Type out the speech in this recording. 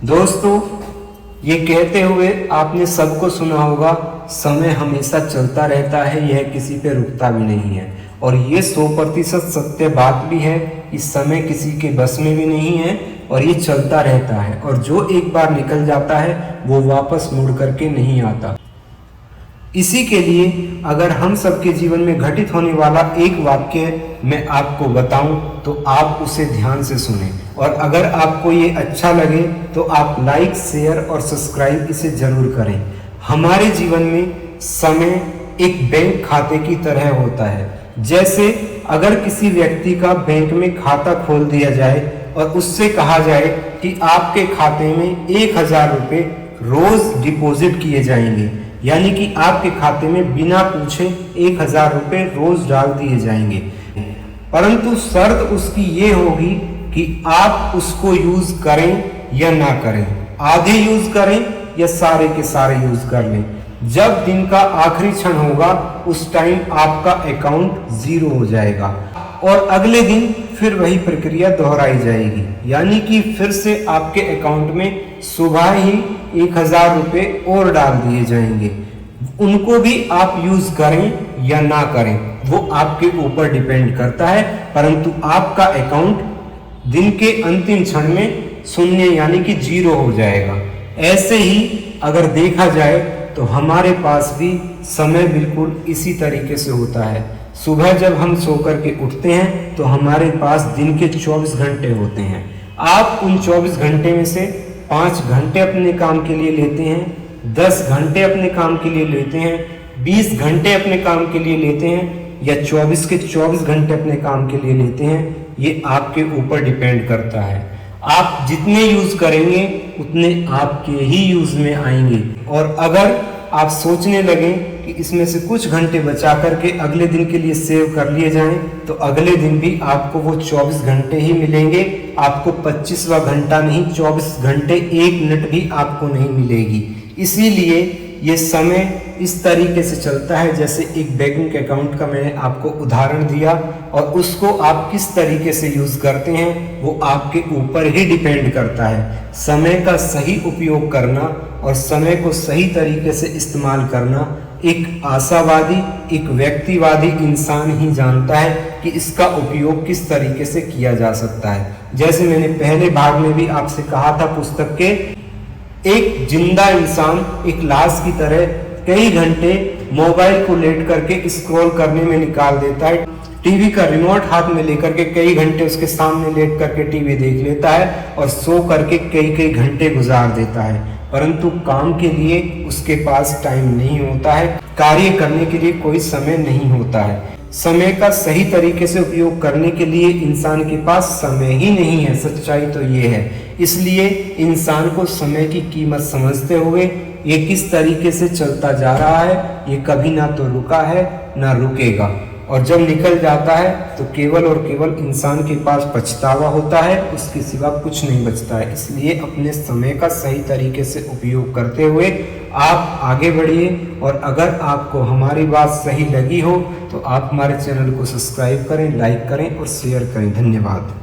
दोस्तों, ये कहते हुए आपने सबको सुना होगा, समय हमेशा चलता रहता है, यह किसी पे रुकता भी नहीं है। और ये 100% सत्य बात भी है कि समय किसी के बस में भी नहीं है और ये चलता रहता है, और जो एक बार निकल जाता है वो वापस मुड़ करके नहीं आता। इसी के लिए अगर हम सबके जीवन में घटित होने वाला एक वाक्य मैं आपको बताऊं तो आप उसे ध्यान से सुनें, और अगर आपको ये अच्छा लगे तो आप लाइक, शेयर और सब्सक्राइब इसे जरूर करें। हमारे जीवन में समय एक बैंक खाते की तरह होता है। जैसे अगर किसी व्यक्ति का बैंक में खाता खोल दिया जाए और उससे कहा जाए कि आपके खाते में 1000 रुपये रोज डिपॉजिट किए जाएंगे, यानी कि आपके खाते में बिना पूछे 1000 रुपये रोज डाल दिए जाएंगे, परंतु शर्त उसकी ये होगी कि आप उसको यूज करें या ना करें, आधे यूज करें या सारे के सारे यूज कर लें। जब दिन का आखिरी क्षण होगा उस टाइम आपका अकाउंट 0 हो जाएगा और अगले दिन फिर वही प्रक्रिया दोहराई जाएगी, यानी कि फिर से आपके अकाउंट में सुबह ही 1000 रुपये और डाल दिए जाएंगे। उनको भी आप यूज करें या ना करें वो आपके ऊपर डिपेंड करता है, परंतु आपका अकाउंट दिन के अंतिम क्षण में शून्य यानी कि 0 हो जाएगा। ऐसे ही अगर देखा जाए तो हमारे पास भी समय बिल्कुल इसी तरीके से होता है। सुबह जब हम सो कर के उठते हैं तो हमारे पास दिन के 24 घंटे होते हैं। आप उन 24 घंटे में से 5 घंटे अपने काम के लिए लेते हैं, 10 घंटे अपने काम के लिए लेते हैं, 20 घंटे अपने काम के लिए लेते हैं, या 24 के 24 घंटे अपने काम के लिए लेते हैं, ये आपके ऊपर डिपेंड करता है। आप जितने यूज करेंगे उतने आपके ही यूज में आएंगे। और अगर आप सोचने लगे कि इसमें से कुछ घंटे बचा करके अगले दिन के लिए सेव कर लिए जाएं, तो अगले दिन भी आपको वो 24 घंटे ही मिलेंगे। आपको 25वां घंटा नहीं, 24 घंटे 1 मिनट भी आपको नहीं मिलेगी। इसीलिए ये समय इस तरीके से चलता है जैसे एक बैंक अकाउंट का मैंने आपको उदाहरण दिया, और उसको आप किस तरीके से यूज करते हैं वो आपके ऊपर ही डिपेंड करता है। समय का सही उपयोग करना और समय को सही तरीके से इस्तेमाल करना एक आशावादी, एक व्यक्तिवादी इंसान ही जानता है कि इसका उपयोग किस तरीके से किया जा सकता है। जैसे मैंने पहले भाग में भी आपसे कहा था, पुस्तक के एक जिंदा इंसान एक लाश की तरह कई घंटे मोबाइल को लेट करके स्क्रॉल करने में निकाल देता है। टीवी का रिमोट हाथ में लेकर के कई घंटे उसके सामने लेट करके टीवी देख लेता है और सो करके कई घंटे गुजार देता है, परंतु काम के लिए उसके पास टाइम नहीं होता है, कार्य करने के लिए कोई समय नहीं होता है। समय का सही तरीके से उपयोग करने के लिए इंसान के पास समय ही नहीं है, सच्चाई तो ये है। इसलिए इंसान को समय की कीमत समझते हुए ये किस तरीके से चलता जा रहा है, ये कभी ना तो रुका है ना रुकेगा, और जब निकल जाता है तो केवल और केवल इंसान के पास पछतावा होता है, उसके सिवा कुछ नहीं बचता है। इसलिए अपने समय का सही तरीके से उपयोग करते हुए आप आगे बढ़िए, और अगर आपको हमारी बात सही लगी हो तो आप हमारे चैनल को सब्सक्राइब करें, लाइक करें और शेयर करें। धन्यवाद।